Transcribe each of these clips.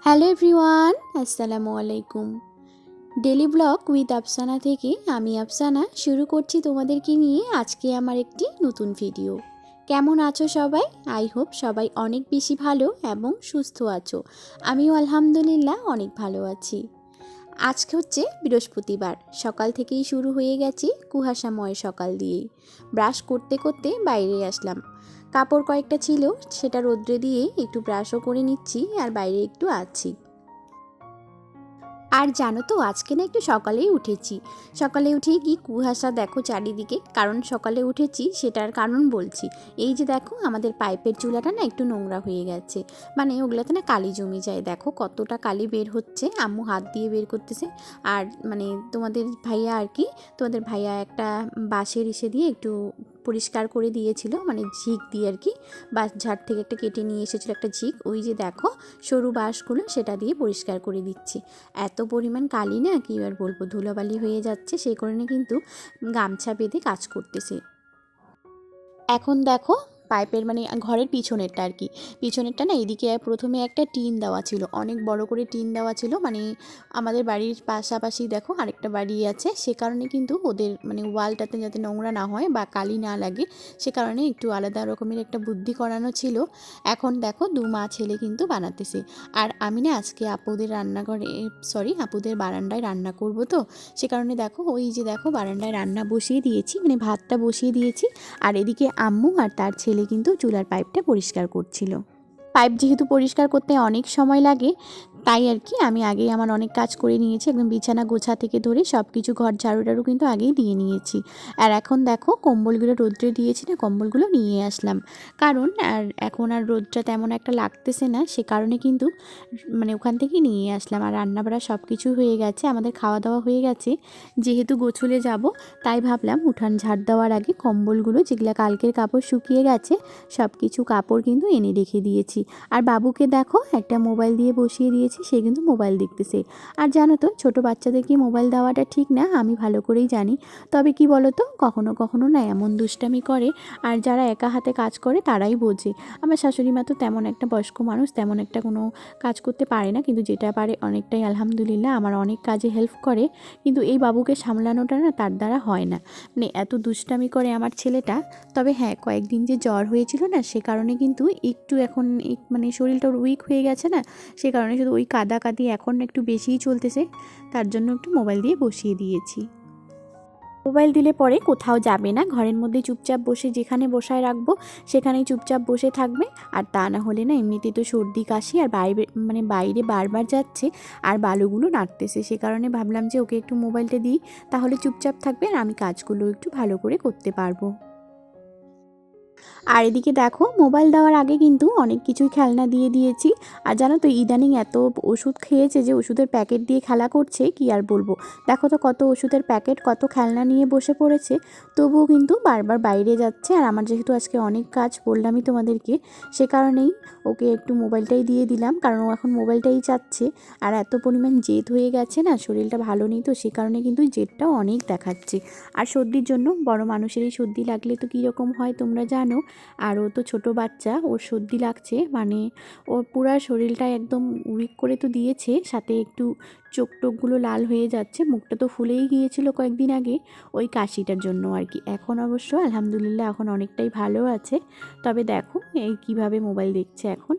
Hello everyone, আসসালামু আলাইকুম। Daily blog with Afsana থেকে আমি আফসানা শুরু করছি তোমাদেরকে নিয়ে আজকে আমার একটি নতুন ভিডিও। কেমন আছো সবাই? আই হোপ সবাই অনেক বেশি ভালো এবং সুস্থ আছো। আমিও আলহামদুলিল্লাহ অনেক ভালো আছি। আজকে হচ্ছে বৃহস্পতিবার, সকাল থেকেই শুরু হয়ে গেছে কুয়াশাময় সকাল দিয়েই। ব্রাশ করতে করতে বাইরে আসলাম। কাপড় কয়েকটা ছিল, সেটা রোদ্রে দিয়ে একটু ব্রাশও করে নিচ্ছি আর বাইরে একটু আছি। আর জানো তো, আজকে না একটু সকালেই উঠেছি। সকালে উঠেই কি কুয়াশা দেখো চারিদিকে। কারণ সকালে উঠেছি সেটার কারণ বলছি। এই যে দেখো, আমাদের পাইপের চুলাটা না একটু নোংরা হয়ে গেছে, মানে ওগুলোতে না কালি জমে যায়। দেখো কতটা কালি বের হচ্ছে, আম্মু হাত দিয়ে বের করতেছে। আর মানে তোমাদের ভাইয়া একটা বাঁশের ইসে দিয়ে একটু পরিষ্কার করে দিয়েছিল, মানে ঝিক দিয়ে আর কি। বাঁশ ঝাড় থেকে একটা কেটে নিয়ে এসেছিলো একটা ঝিক, ওই যে দেখো সরু বাঁশগুলো সেটা দিয়ে পরিষ্কার করে দিচ্ছি। এত পরিমাণ কালি না কি আর বলবো, ধুলোবালি হয়ে যাচ্ছে, সেই কারণে কিন্তু গামছা বেঁধে কাজ করতেছে। এখন দেখো পাইপের মানে ঘরের পিছনেরটা আর কি, পিছনেরটা না এদিকে প্রথমে একটা টিন দেওয়া ছিল, অনেক বড় করে টিন দেওয়া ছিল। মানে আমাদের বাড়ির পাশাপাশি দেখো আরেকটা বাড়ি আছে, সে কারণে কিন্তু ওদের মানে ওয়ালটাতে যাতে নোংরা না হয় বা কালি না লাগে, সে কারণে একটু আলাদা রকমের একটা বুদ্ধি করানো ছিল। এখন দেখো দু মা ছেলে কিন্তু বানাতেছে। আর আমি না আজকে আপুদের বারান্দায় রান্না করব, তো সে কারণে দেখো ওই যে দেখো বারান্দায় রান্না বসিয়ে দিয়েছি, মানে ভাতটা বসিয়ে দিয়েছি। আর এদিকে আম্মু আর তার ছেলে কিন্তু চুলার পাইপটা পরিষ্কার করছিল। পাইপ যেহেতু পরিষ্কার করতে অনেক সময় লাগে, তাই আর কি আমি আগেই আমার অনেক কাজ করে নিয়েছি। একদম বিছানা গোছা থেকে ধরে সব কিছু, ঘর ঝাড়ু টাড়ু কিন্তু আগেই দিয়ে নিয়েছি। আর এখন দেখো কম্বলগুলো রোদ্রে দিয়েছি না, কম্বলগুলো নিয়ে আসলাম। কারণ এখন আর রোদটা তেমন একটা লাগতেছে না, সে কারণে কিন্তু মানে ওখান থেকে নিয়ে আসলাম। আর রান্নাবাড়া সব কিছু হয়ে গেছে, আমাদের খাওয়া দাওয়া হয়ে গেছে। যেহেতু গোছলে যাব, তাই ভাবলাম উঠান ঝাড় দেওয়ার আগে কম্বলগুলো, যেগুলো কালকের কাপড় শুকিয়ে গেছে, সব কিছু কাপড় কিন্তু এনে রেখে দিয়েছি। আর বাবুকে দেখো একটা মোবাইল দিয়ে বসিয়ে দিয়েছি, সে কিন্তু মোবাইল দেখতেছে। আর জানো তো, ছোটো বাচ্চাদেরকে মোবাইল দেওয়াটা ঠিক না, আমি ভালো করেই জানি। তবে কি বলো তো, কখনো কখনো না এমন দুষ্টামি করে, আর যারা একা হাতে কাজ করে তারাই বোঝে। আমার শাশুড়ি মা তো তেমন একটা বয়স্ক মানুষ, তেমন একটা কোনো কাজ করতে পারে না, কিন্তু যেটা পারে অনেকটাই আলহামদুলিল্লাহ আমার অনেক কাজে হেল্প করে। কিন্তু এই বাবুকে সামলানোটা না তার দ্বারা হয় না, মানে এত দুষ্টামি করে আমার ছেলেটা। তবে হ্যাঁ, কয়েকদিন যে জ্বর হয়েছিল না, সে কারণে কিন্তু একটু এখন মানে শরীরটা উইক হয়ে গেছে না, সে কারণে শুধু ওই কাঁদাকাঁদি এখন একটু বেশিই চলতেছে, তার জন্য একটু মোবাইল দিয়ে বসিয়ে দিয়েছি। মোবাইল দিলে পরে কোথাও যাবে না, ঘরের মধ্যে চুপচাপ বসে যেখানে বসায় রাখবো সেখানেই চুপচাপ বসে থাকবে। আর তা না হলে না এমনিতেই তো সর্দি কাশি, আর বাইরে বারবার যাচ্ছে আর বালুগুলো নাড়তেছে, সে কারণে ভাবলাম যে ওকে একটু মোবাইলটা দিই, তাহলে চুপচাপ থাকবে আর আমি কাজগুলো একটু ভালো করে করতে পারবো। আর এদিকে দেখো, মোবাইল দেওয়ার আগে কিন্তু অনেক কিছুই খেলনা দিয়ে দিয়েছি। আর জানো তো, ইদানিং এত ওষুধ খেয়েছে যে ওষুধের প্যাকেট দিয়ে খেলা করছে, কি আর বলবো। দেখো তো কত ওষুধের প্যাকেট, কত খেলনা নিয়ে বসে পড়েছে, তবুও কিন্তু বারবার বাইরে যাচ্ছে। আর আমার যেহেতু আজকে অনেক কাজ বললামই তোমাদেরকে, সে কারণেই ওকে একটু মোবাইলটাই দিয়ে দিলাম, কারণ ও এখন মোবাইলটাই চাচ্ছে। আর এত পরিমাণ জেদ হয়ে গেছে না, শরীরটা ভালো নেই, তো সে কারণে কিন্তু জেদটাও অনেক দেখাচ্ছে। আর সর্দির জন্য বড় মানুষেরই সর্দি লাগলে তো কীরকম হয় তোমরা জানো। আর ও তো ছোটো বাচ্চা, ওর সর্দি লাগছে, মানে ওর পুরা শরীরটা একদম উইক করে তো দিয়েছে, সাথে একটু চোখ টোকগুলো লাল হয়ে যাচ্ছে, মুখটা তো ফুলেই গিয়েছিল কয়েকদিন আগে ওই কাশিটার জন্য আর কি। এখন অবশ্য আলহামদুলিল্লাহ এখন অনেকটাই ভালো আছে। তবে দেখো এই কিভাবে মোবাইল দেখছে এখন।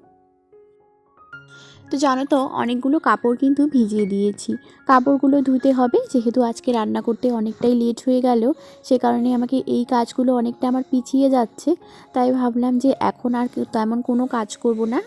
তো জানো তো, অনেকগুলো কাপড় কিন্তু ভিজিয়ে দিয়েছি, কাপড়গুলো ধুতে হবে, যেহেতু আজকে রান্না করতে অনেকটাই লেট হয়ে গেল, সে কারণে আমাকে এই কাজগুলো অনেকটা আমার পিছিয়ে যাচ্ছে। তাই ভাবলাম যে এখন আর তেমন কোনো কাজ করব না,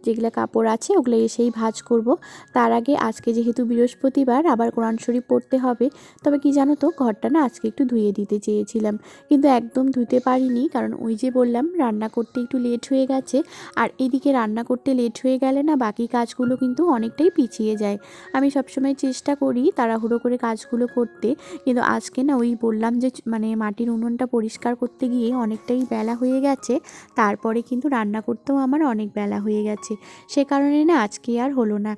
যেগুলো কাপড় আছে ওগুলো এসেই ভাঁজ করব। তার আগে আজকে যেহেতু বৃহস্পতিবার, আবার কোরআন শরীফ পড়তে হবে। তবে কি জানো তো, ঘরটা না আজকে একটু ধুয়ে দিতে চেয়েছিলাম, কিন্তু একদম ধুতে পারিনি, কারণ ওই যে বললাম রান্না করতে একটু লেট হয়ে গেছে। আর এদিকে রান্না করতে লেট হয়ে গেলে না বাকি কাজগুলো কিন্তু অনেকটাই পিছিয়ে যায়। আমি সবসময় চেষ্টা করি তাড়াহুড়ো করে কাজগুলো করতে, কিন্তু আজকে না ওই বললাম যে মানে মাটির উনুনটা পরিষ্কার করতে গিয়ে অনেকটাই বেলা হয়ে গেছে, তারপরে কিন্তু রান্না করতেও আমার অনেক বেলা হয়ে গেছে, সে কারণে না আজকে আর হলো না।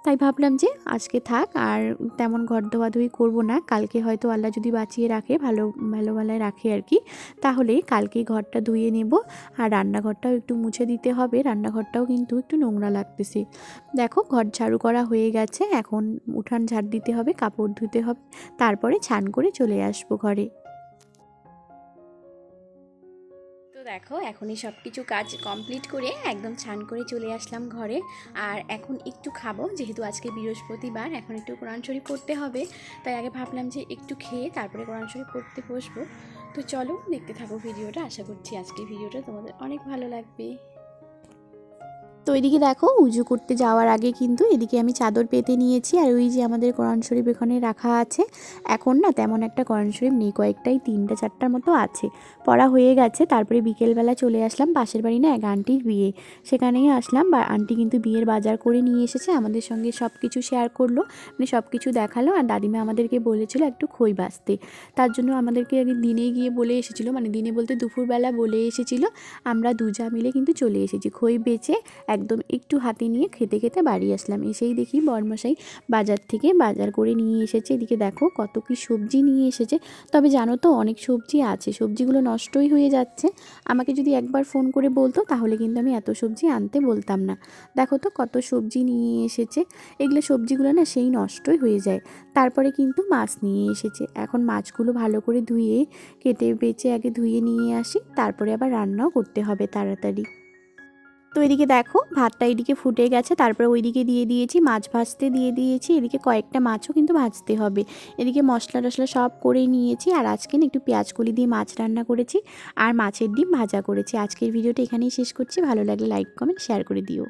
তাই ভাবলাম যে আজকে থাক, আর তেমন ঘর ধোয়াধুয়ি করবো না। কালকে হয়তো আল্লাহ যদি বাঁচিয়ে রাখে, ভালোবেলায় রাখে আর কি, তাহলে কালকেই ঘরটা ধুয়ে নেব। আর রান্নাঘরটাও একটু মুছে দিতে হবে, রান্নাঘরটাও কিন্তু একটু নোংরা লাগতেছে। দেখো ঘর ঝাড়ু করা হয়ে গেছে, এখন উঠান ঝাড় দিতে হবে, কাপড় ধুতে হবে, তারপরে স্নান করে চলে আসবো ঘরে। তো দেখো এখনই সব কিছু কাজ কমপ্লিট করে একদম স্নান করে চলে আসলাম ঘরে। আর এখন একটু খাবো, যেহেতু আজকে বৃহস্পতিবার, এখন একটু কোরআন শরীফ পড়তে হবে। তাই আগে ভাবলাম যে একটু খেয়ে তারপরে কোরআন শরীফ পড়তে বসবো। তো চলো দেখতে থাকো ভিডিওটা, আশা করছি আজকের ভিডিওটা তোমাদের অনেক ভালো লাগবে। তো এদিকে দেখো উজু করতে যাওয়ার আগে কিন্তু এদিকে আমি চাদর পেতে নিয়েছি, আর ওই যে আমাদের কোরআন শরীফ এখানে রাখা আছে। এখন না তেমন একটা কোরআন শরীফ নেই, কয়েকটাই 3টা 4টার মতো আছে, পড়া হয়ে গেছে। তারপরে বিকেলবেলা চলে আসলাম, পাশের বাড়ি না এক আন্টির বিয়ে, সেখানেই আসলাম। বা আন্টি কিন্তু বিয়ের বাজার করে নিয়ে এসেছে, আমাদের সঙ্গে সব কিছু শেয়ার করলো, মানে সব কিছু দেখালো। আর দাদিমা আমাদেরকে বলেছিল একটু খই বাছতে, তার জন্য আমাদেরকে আগে দিনে গিয়ে বলে এসেছিলো, মানে দিনে বলতে দুপুরবেলা বলে এসেছিলো। আমরা দুজা মিলে কিন্তু চলে এসেছি, খই বেচে একদম একটু হাতে নিয়ে খেতে খেতে বাড়ি আসলাম। এসেই দেখি বরমশাই বাজার থেকে বাজার করে নিয়ে এসেছে। এদিকে দেখো কত কি সবজি নিয়ে এসেছে। তবে জানো তো অনেক সবজি আছে, সবজিগুলো নষ্টই হয়ে যাচ্ছে। আমাকে যদি একবার ফোন করে বলতো তাহলে কিন্তু আমি এত সবজি আনতে বলতাম না। দেখো তো কত সবজি নিয়ে এসেছে, এগুলো সবজিগুলো না সেই নষ্টই হয়ে যায়। তারপরে কিন্তু মাছ নিয়ে এসেছে, এখন মাছগুলো ভালো করে ধুয়ে কেটে বেছে আগে ধুয়ে নিয়ে আসি, তারপরে আবার রান্নাও করতে হবে তাড়াতাড়ি। তো এদিকে দেখো ভাতটা এদিকে ফুটে গেছে, তারপরে ওইদিকে দিয়ে দিয়েছি মাছ ভাজতে, দিয়ে দিয়েছি এদিকে কয়েকটা মাছও কিন্তু ভাজতে হবে। এদিকে মশলা টশলা সব করে নিয়েছি, আর আজকে না একটু পেঁয়াজ কলি দিয়ে মাছ রান্না করেছি, আর মাছের ডিম ভাজা করেছি। আজকের ভিডিওটা এখানেই শেষ করছি, ভালো লাগলে লাইক কমেন্ট শেয়ার করে দিও।